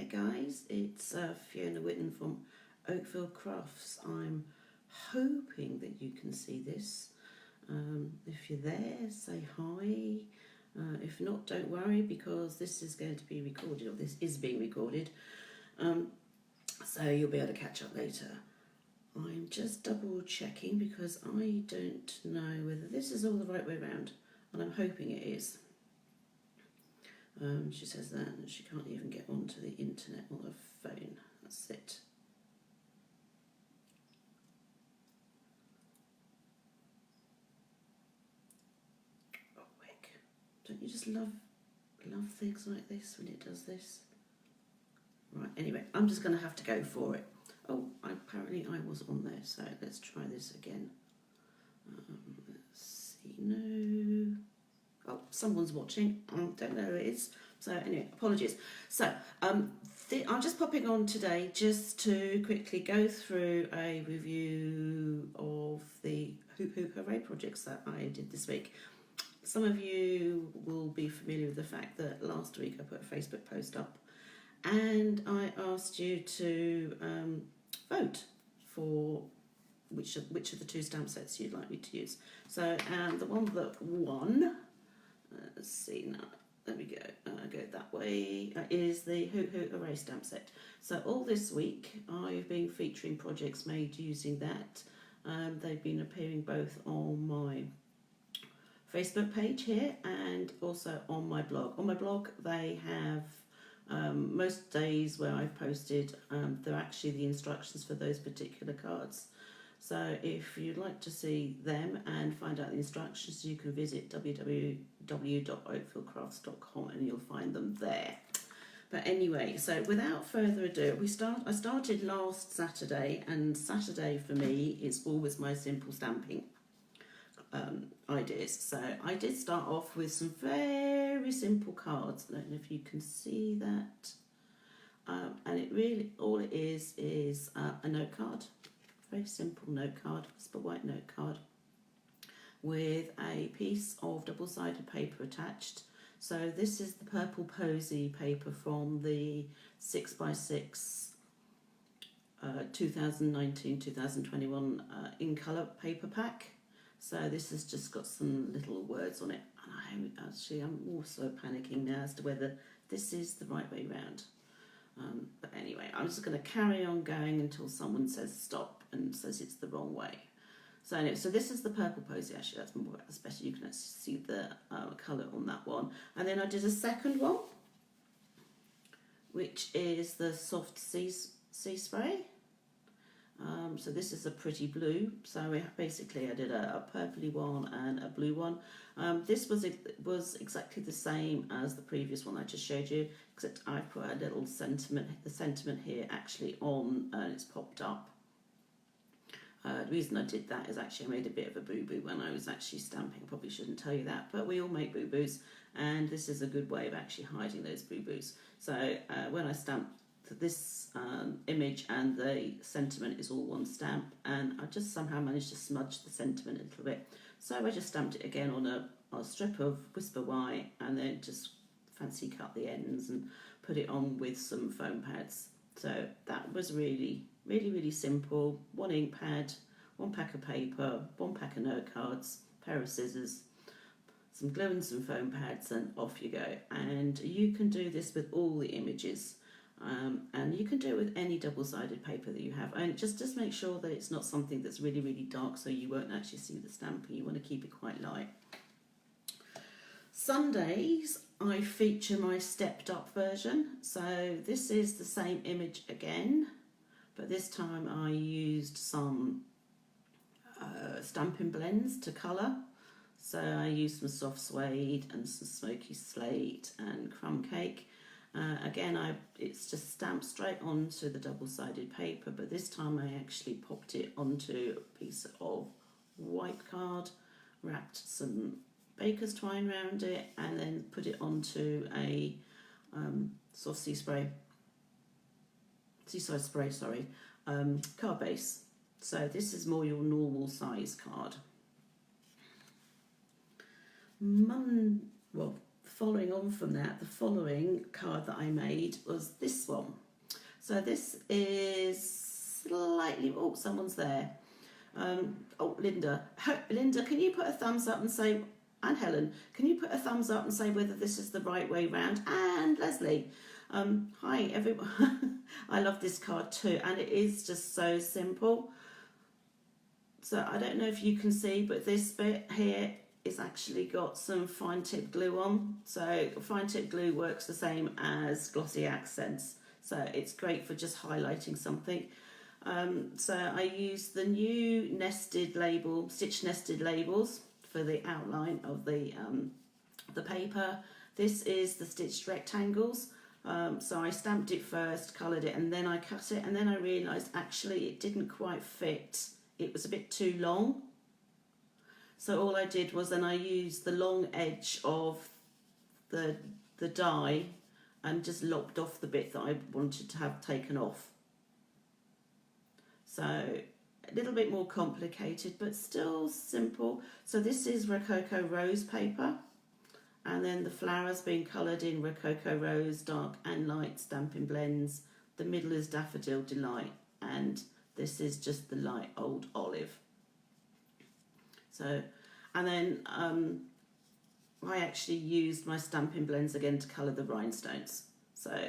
guys, it's Fiona Whitten from Oakfield Crafts. I'm hoping that you can see this. If you're there, say hi. If not, don't worry, because this is going to be recorded, or this is being recorded, so you'll be able to catch up later. I'm just double checking because I don't know whether this is all the right way around, and I'm hoping it is. She says that and she can't even get onto the internet on her phone. That's it. Oh, heck. Don't you just love things like this when it does this? Right, anyway, I'm just going to have to go for it. Oh, apparently I was on there, so let's try this again. Let's see, no. Oh, someone's watching. I don't know who it is. So anyway, apologies. So I'm just popping on today just to quickly go through a review of the Hoot Hooray projects that I did this week. Some of you will be familiar with the fact that last week I put a Facebook post up and I asked you to vote for which of the two stamp sets you'd like me to use. So the one that won, let's see now, there we go, go that way, is the Hoot Hooray stamp set. So all this week I've been featuring projects made using that. They've been appearing both on my Facebook page here and also on my blog. On my blog they have most days where I've posted, they're actually the instructions for those particular cards. So if you'd like to see them and find out the instructions, you can visit www.oakfieldcrafts.com and you'll find them there. But anyway, so without further ado, I started last Saturday, and Saturday for me is always my simple stamping ideas. So I did start off with some very simple cards. I don't know if you can see that. And it really, all it is a note card. Very simple note card, whisper white note card with a piece of double-sided paper attached. So this is the purple posy paper from the 6x6 2019-2021 in colour paper pack. So this has just got some little words on it, and I'm also panicking now as to whether this is the right way round. But anyway, I'm just going to carry on going until someone says stop and says it's the wrong way. So anyway, so this is the purple posy. Actually, that's better. You can actually see the colour on that one. And then I did a second one, which is the soft sea spray. So this is a pretty blue. So I did a purpley one and a blue one. This was exactly the same as the previous one I just showed you, except I put a little sentiment. The sentiment here actually on, and it's popped up. The reason I did that is actually I made a bit of a boo-boo when I was actually stamping. Probably shouldn't tell you that, but we all make boo-boos, and this is a good way of actually hiding those boo-boos. So when I stamped this image and the sentiment is all one stamp, and I just somehow managed to smudge the sentiment a little bit. So I just stamped it again on a strip of whisper white and then just fancy cut the ends and put it on with some foam pads. So that was really simple. One ink pad, one pack of paper, one pack of note cards, pair of scissors, some glue and some foam pads, and off you go. And you can do this with all the images. And you can do it with any double-sided paper that you have, and just make sure that it's not something that's really dark so you won't actually see the stamping. You want to keep it quite light. Sundays I feature my stepped up version. So this is the same image again, but this time I used some stamping blends to colour. So I used some soft suede and some smoky slate and crumb cake. Again, it's just stamped straight onto the double-sided paper, but this time I actually popped it onto a piece of white card, wrapped some baker's twine around it, and then put it onto a soft seaside spray, card base. So this is more your normal size card. following on from that, the following card that I made was this one. So this is slightly, oh, someone's there. Oh, Linda. Linda, can you put a thumbs up and say, and Helen, can you put a thumbs up and say whether this is the right way round? And Leslie, hi everyone. I love this card too, and it is just so simple. So I don't know if you can see, but this bit here is actually got some fine tip glue on. So fine tip glue works the same as glossy accents. So it's great for just highlighting something. So I used the new nested label, stitch nested labels for the outline of the paper. This is the stitched rectangles. So I stamped it first, coloured it, and then I cut it, and then I realised actually it didn't quite fit. It was a bit too long. So all I did was then I used the long edge of the die and just lopped off the bit that I wanted to have taken off. So a little bit more complicated, but still simple. So this is Rococo Rose paper, and then the flowers being coloured in Rococo Rose, dark and light stamping blends. The middle is Daffodil Delight, and this is just the light old olive. So, and then I actually used my stamping blends again to colour the rhinestones. So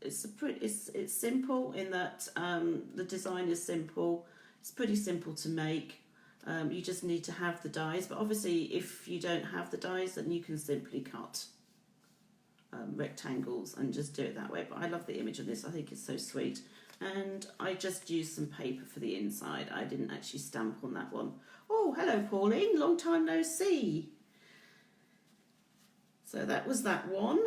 it's it's simple in that the design is simple. It's pretty simple to make. You just need to have the dies, but obviously if you don't have the dies, then you can simply cut rectangles and just do it that way. But I love the image of this. I think it's so sweet. And I just used some paper for the inside. I didn't actually stamp on that one. Oh, hello Pauline, long time no see. So that was that one.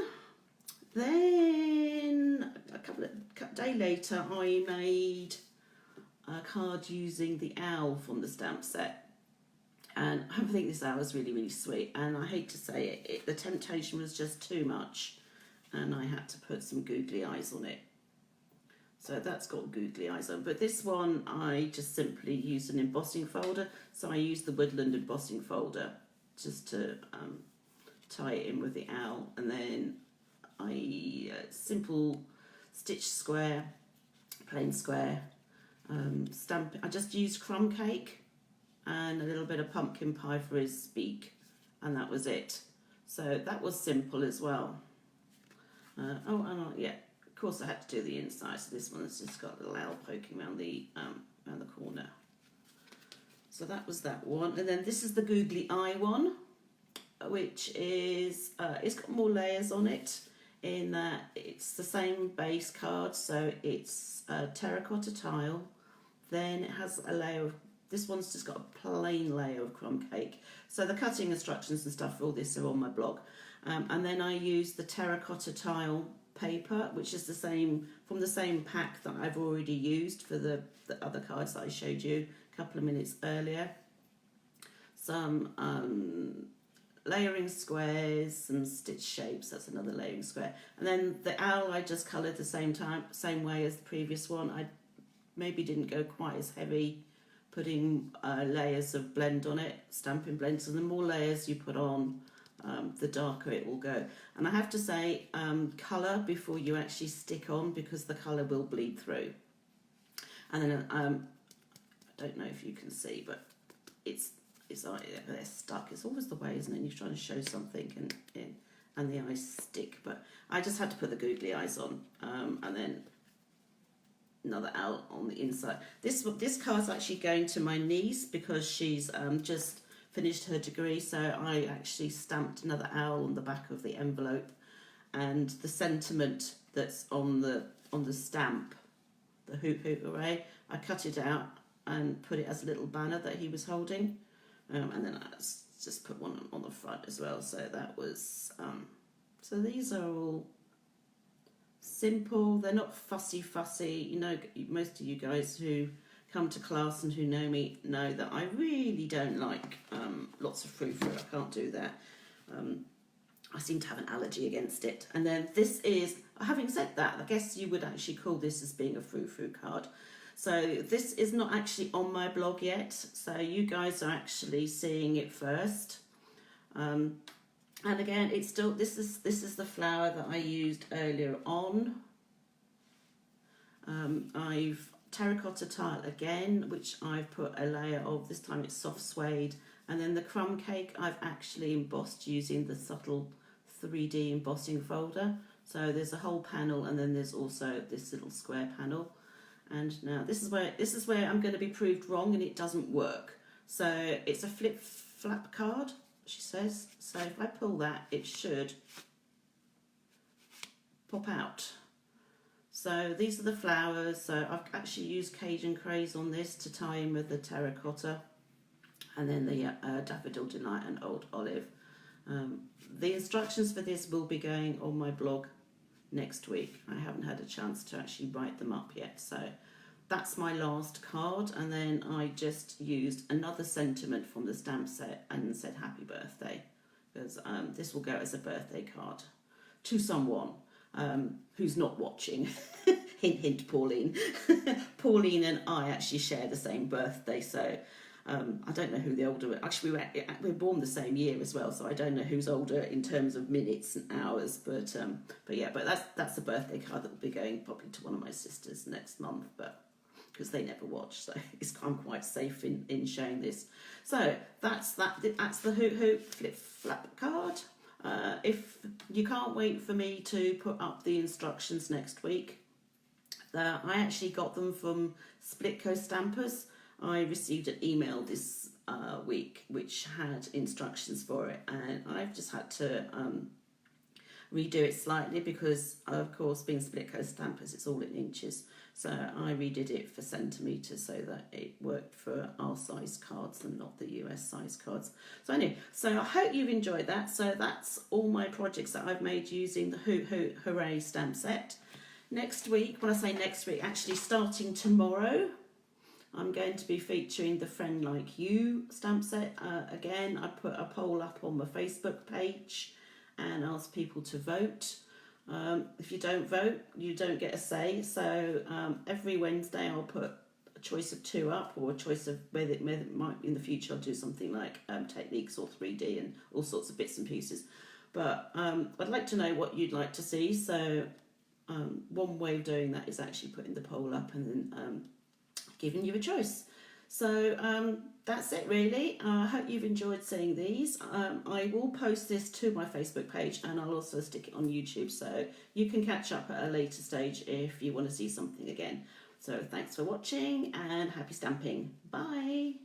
Then a day later I made a card using the owl from the stamp set. And I think this owl is really, really sweet. And I hate to say it, the temptation was just too much. And I had to put some googly eyes on it. So that's got googly eyes on. But this one, I just simply used an embossing folder. So I used the Woodland embossing folder just to tie it in with the owl. And then I simple stitch square, plain square, stamp. I just used crumb cake and a little bit of pumpkin pie for his beak. And that was it. So that was simple as well. Yeah. Of course I had to do the inside, so this one's just got a little owl poking around the corner. So that was that one. And then this is the googly eye one, which is it's got more layers on it in that it's the same base card. So it's terracotta tile, then it has a layer of, this one's just got a plain layer of crumb cake. So the cutting instructions and stuff for all this are on my blog. And then I use the terracotta tile paper, which is the same from the same pack that I've already used for the other cards that I showed you a couple of minutes earlier. Some layering squares, some stitch shapes, that's another layering square. And then the owl I just coloured the same way as the previous one. I maybe didn't go quite as heavy putting layers of blend on it, stamping blends, and the more layers you put on, the darker it will go. And I have to say, colour before you actually stick on, because the colour will bleed through. And then I don't know if you can see, but it's like they're stuck. It's always the way, isn't it? You're trying to show something and the eyes stick. But I just had to put the googly eyes on, and then another owl on the inside. This card's actually going to my niece because she's just finished her degree, so I actually stamped another owl on the back of the envelope, and the sentiment that's on the stamp, the Hoot Hoot Hooray, I cut it out and put it as a little banner that he was holding, and then I just put one on the front as well. So that was so these are all simple, they're not fussy. You know, most of you guys who come to class and who know me know that I really don't like lots of frou-frou. I can't do that. I seem to have an allergy against it. And then this is, having said that, I guess you would actually call this as being a frou-frou card. So this is not actually on my blog yet, so you guys are actually seeing it first. And again, it's still, this is the flower that I used earlier on. I've terracotta tile again, which I've put a layer of, this time it's soft suede, and then the crumb cake I've actually embossed using the subtle 3D embossing folder. So there's a whole panel, and then there's also this little square panel. And now this is where I'm going to be proved wrong and it doesn't work. So it's a flip flap card, she says. So if I pull that, it should pop out. So these are the flowers. So I've actually used Cajun Craze on this to tie in with the terracotta, and then the Daffodil Delight and Old Olive. The instructions for this will be going on my blog next week. I haven't had a chance to actually write them up yet. So that's my last card, and then I just used another sentiment from the stamp set and said happy birthday, because this will go as a birthday card to someone who's not watching. Hint, hint, Pauline. Pauline and I actually share the same birthday, so I don't know who the older. Actually, we're born the same year as well, so I don't know who's older in terms of minutes and hours. But yeah, but that's a birthday card that will be going probably to one of my sisters next month, but because they never watch, so I'm quite safe in showing this. So that's the Hoot Hoot flip flap card. If you can't wait for me to put up the instructions next week, I actually got them from Splitco Stampers. I received an email this week which had instructions for it, and I've just had to redo it slightly because, of course, being Splitco Stampers, it's all in inches. So I redid it for centimetres so that it worked for our size cards and not the US size cards. So anyway, so I hope you've enjoyed that. So that's all my projects that I've made using the Hoot Hoot Hooray stamp set. Next week, when I say next week, actually starting tomorrow, I'm going to be featuring the Friend Like You stamp set. Again, I put a poll up on my Facebook page and asked people to vote. If you don't vote, you don't get a say. So every Wednesday I'll put a choice of 2 up, or a choice of whether it might, in the future I'll do something like techniques or 3D and all sorts of bits and pieces. But I'd like to know what you'd like to see. So one way of doing that is actually putting the poll up and then giving you a choice. So that's it really. I hope you've enjoyed seeing these. I will post this to my Facebook page, and I'll also stick it on YouTube, so you can catch up at a later stage if you want to see something again. So thanks for watching and happy stamping. Bye.